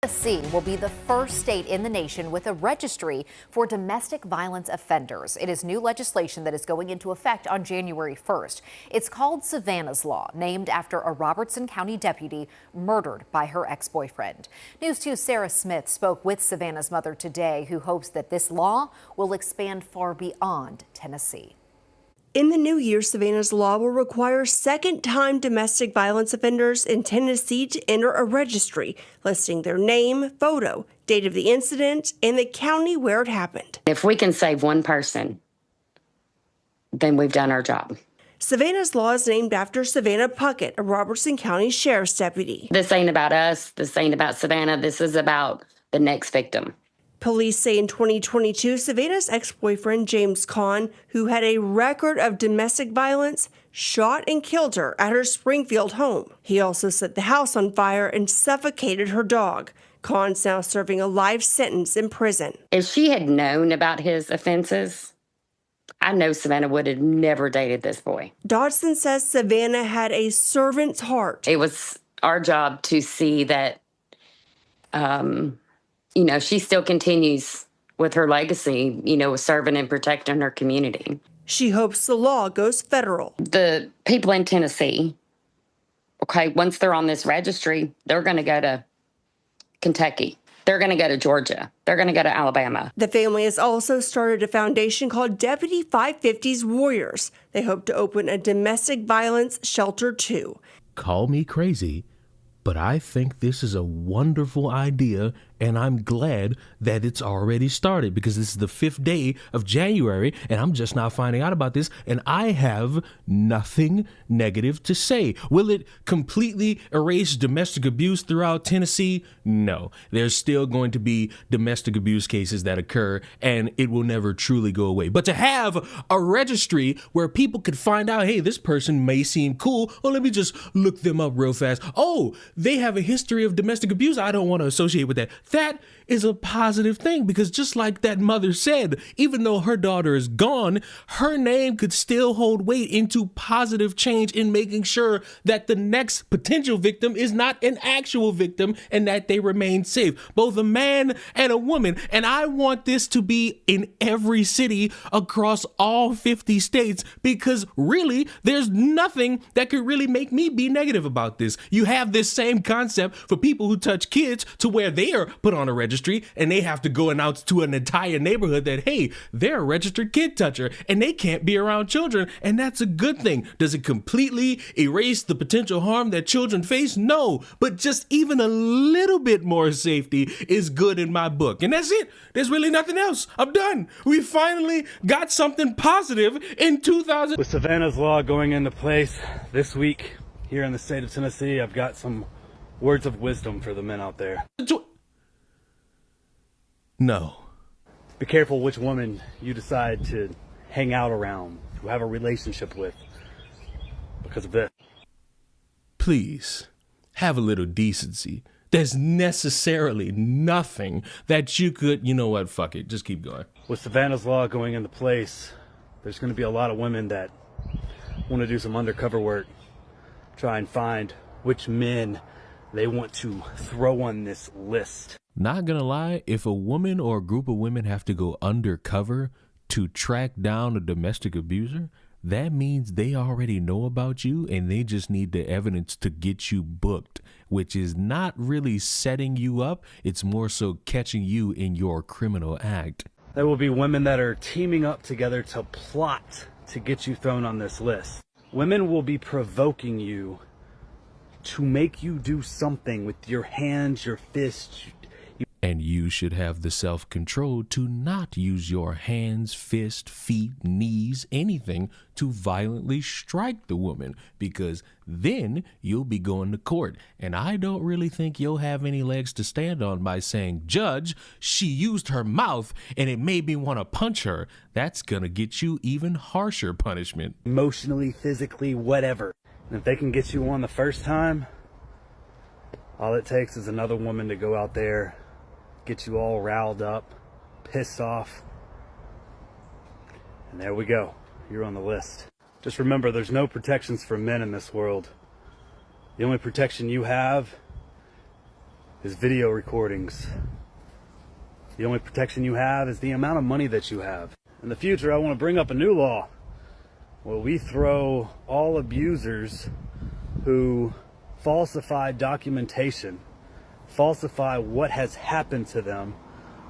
Tennessee will be the first state in the nation with a registry for domestic violence offenders. It is new legislation that is going into effect on January 1st. It's called Savannah's Law, named after a Robertson County deputy murdered by her ex-boyfriend. News 2's Sarah Smith spoke with Savannah's mother today, who hopes that this law will expand far beyond Tennessee. In the new year, Savannah's Law will require second-time domestic violence offenders in Tennessee to enter a registry, listing their name, photo, date of the incident, and the county where it happened. If we can save one person, then we've done our job. Savannah's Law is named after Savannah Puckett, a Robertson County Sheriff's deputy. This ain't about us. This ain't about Savannah. This is about the next victim. Police say in 2022, Savannah's ex-boyfriend, James Kahn, who had a record of domestic violence, shot and killed her at her Springfield home. He also set the house on fire and suffocated her dog. Kahn's now serving a life sentence in prison. If she had known about his offenses, I know Savannah would have never dated this boy. Dodson says Savannah had a servant's heart. It was our job to see that, she still continues with her legacy, serving and protecting her community. She hopes the law goes federal. The people in Tennessee, once they're on this registry, they're going to go to Kentucky. They're going to go to Georgia. They're going to go to Alabama. The family has also started a foundation called Deputy 550's Warriors. They hope to open a domestic violence shelter too. Call me crazy, but I think this is a wonderful idea, and I'm glad that it's already started because this is the 5th day of January, and I'm just now finding out about this, and I have nothing negative to say. Will it completely erase domestic abuse throughout Tennessee? No. There's still going to be domestic abuse cases that occur, and it will never truly go away. But to have a registry where people could find out, hey, this person may seem cool, well, let me just look them up real fast. Oh, they have a history of domestic abuse. I don't want to associate with that. That is a positive thing because just like that mother said, even though her daughter is gone, her name could still hold weight into positive change in making sure that the next potential victim is not an actual victim and that they remain safe, both a man and a woman. And I want this to be in every city across all 50 states because really there's nothing that could really make me be negative about this. You have this same concept for people who touch kids to where they are put on a registry and they have to go announce to an entire neighborhood that, hey, they're a registered kid toucher and they can't be around children. And that's a good thing. Does it completely erase the potential harm that children face? No, but just even a little bit more safety is good in my book. And that's it. There's really nothing else. I'm done. We finally got something positive in 2000. With Savannah's Law going into place this week here in the state of Tennessee, I've got some words of wisdom for the men out there. No. Be careful which woman you decide to hang out around, to have a relationship with, because of this. Please, have a little decency. There's necessarily nothing that you could, you know what, fuck it, just keep going. With Savannah's Law going into place, there's going to be a lot of women that want to do some undercover work, try and find which men they want to throw on this list. Not gonna lie, if a woman or a group of women have to go undercover to track down a domestic abuser, that means they already know about you and they just need the evidence to get you booked, which is not really setting you up. It's more so catching you in your criminal act. There will be women that are teaming up together to plot to get you thrown on this list. Women will be provoking you to make you do something with your hands, your fists. And you should have the self-control to not use your hands, fist, feet, knees, anything to violently strike the woman, because then you'll be going to court. And I don't really think you'll have any legs to stand on by saying, Judge, she used her mouth and it made me want to punch her. That's going to get you even harsher punishment. Emotionally, physically, whatever. And if they can get you on the first time, all it takes is another woman to go out there, get you all riled up, pissed off, and there we go. You're on the list. Just remember, there's no protections for men in this world. The only protection you have is video recordings. The only protection you have is the amount of money that you have. In the future, I want to bring up a new law where we throw all abusers who falsify documentation, falsify what has happened to them,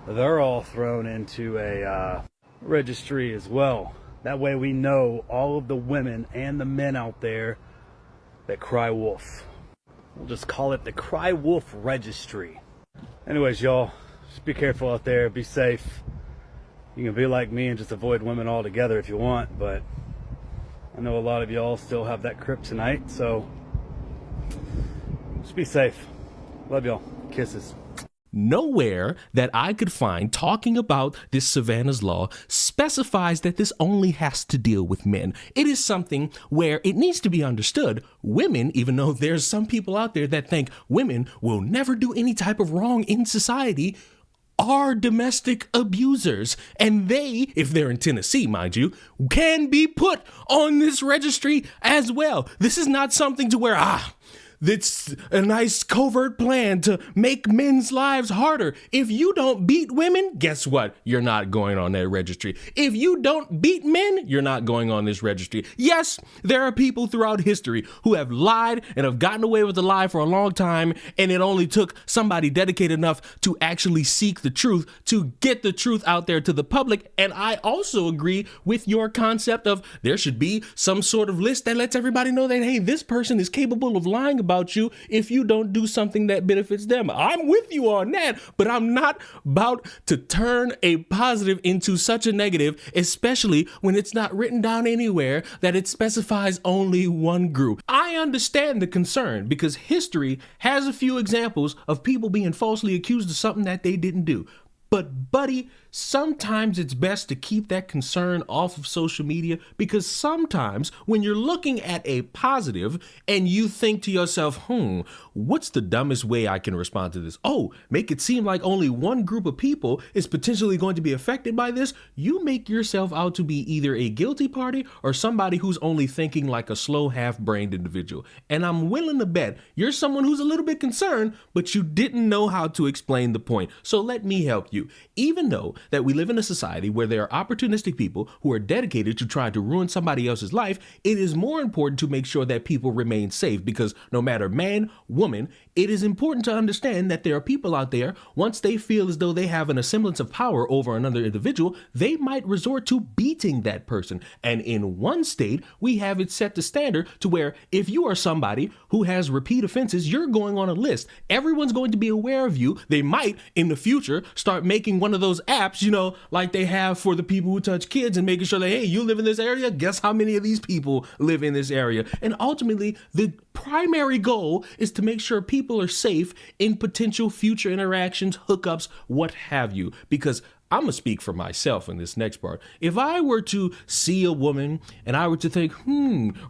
they're all thrown into a registry as well. That way we know all of the women and the men out there that cry wolf. We'll just call it the Cry Wolf Registry. Anyways, y'all, just be careful out there, be safe. You can be like me and just avoid women altogether if you want, but I know a lot of y'all still have that kryptonite, so just be safe. Love y'all. Kisses. Nowhere that I could find talking about this Savannah's Law specifies that this only has to deal with men. It is something where it needs to be understood. Women, even though there's some people out there that think women will never do any type of wrong in society, are domestic abusers. And they, if they're in Tennessee, mind you, can be put on this registry as well. This is not something to where, that's a nice covert plan to make men's lives harder. If you don't beat women, guess what? You're not going on that registry. If you don't beat men, you're not going on this registry. Yes, there are people throughout history who have lied and have gotten away with the lie for a long time, and it only took somebody dedicated enough to actually seek the truth to get the truth out there to the public. And I also agree with your concept of there should be some sort of list that lets everybody know that, hey, this person is capable of lying about you if you don't do something that benefits them. I'm with you on that, but I'm not about to turn a positive into such a negative, especially when it's not written down anywhere that it specifies only one group. I understand the concern because history has a few examples of people being falsely accused of something that they didn't do. But buddy, sometimes it's best to keep that concern off of social media, because sometimes when you're looking at a positive and you think to yourself, what's the dumbest way I can respond to this? Oh, make it seem like only one group of people is potentially going to be affected by this. You make yourself out to be either a guilty party or somebody who's only thinking like a slow, half-brained individual. And I'm willing to bet you're someone who's a little bit concerned, but you didn't know how to explain the point. So let me help you. Even though that we live in a society where there are opportunistic people who are dedicated to trying to ruin somebody else's life, it is more important to make sure that people remain safe, because no matter man, woman, it is important to understand that there are people out there, once they feel as though they have a semblance of power over another individual, they might resort to beating that person. And in one state, we have it set to standard to where if you are somebody who has repeat offenses, you're going on a list. Everyone's going to be aware of you. They might in the future start making one of those apps, like they have for the people who touch kids, and making sure that, hey, you live in this area, guess how many of these people live in this area? And ultimately, the primary goal is to make sure people are safe in potential future interactions, hookups, what have you. Because I'm going to speak for myself in this next part. If I were to see a woman and I were to think,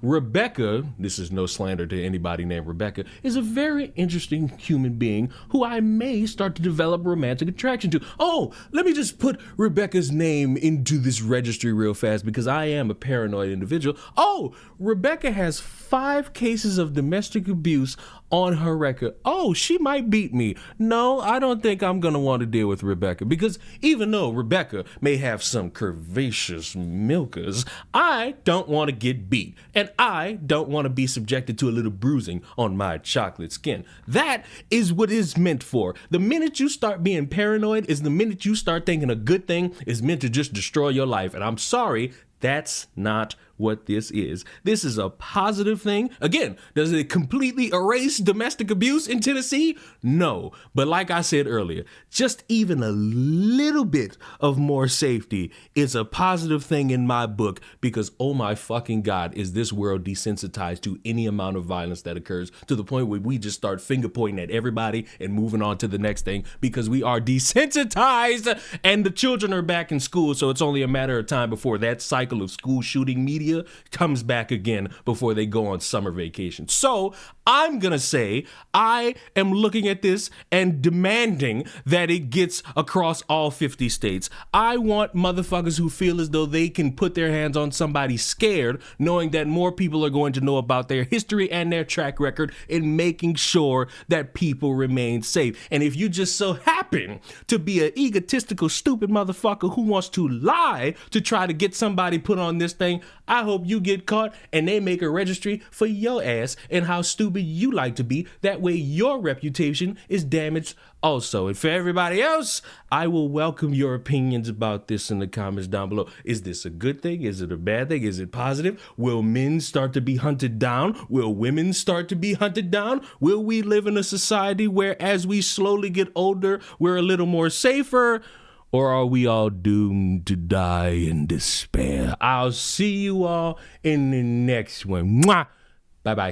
Rebecca, this is no slander to anybody named Rebecca, is a very interesting human being who I may start to develop romantic attraction to. Oh, let me just put Rebecca's name into this registry real fast because I am a paranoid individual. Oh, Rebecca has 5 cases of domestic abuse on her record. Oh, she might beat me. No, I don't think I'm going to want to deal with Rebecca, because even though Rebecca may have some curvaceous milkers, I don't want to get beat, and I don't want to be subjected to a little bruising on my chocolate skin. That is what it's meant for. The minute you start being paranoid is the minute you start thinking a good thing is meant to just destroy your life, and I'm sorry, that's not what this is. This is a positive thing. Again, does it completely erase domestic abuse in Tennessee? No. But like I said earlier, just even a little bit of more safety is a positive thing in my book, because oh my fucking God, is this world desensitized to any amount of violence that occurs, to the point where we just start finger pointing at everybody and moving on to the next thing because we are desensitized, and the children are back in school. So it's only a matter of time before that cycle of school shooting media media comes back again before they go on summer vacation. So I'm going to say I am looking at this and demanding that it gets across all 50 states. I want motherfuckers who feel as though they can put their hands on somebody scared, knowing that more people are going to know about their history and their track record in making sure that people remain safe. And if you just so happen to be an egotistical, stupid motherfucker who wants to lie to try to get somebody put on this thing, I hope you get caught and they make a registry for your ass and how stupid you like to be. That way your reputation is damaged also. And for everybody else, I will welcome your opinions about this in the comments down below. Is this a good thing? Is it a bad thing? Is it positive? Will men start to be hunted down? Will women start to be hunted down? Will we live in a society where as we slowly get older, we're a little more safer? Or are we all doomed to die in despair? I'll see you all in the next one. Mwah! Bye-bye.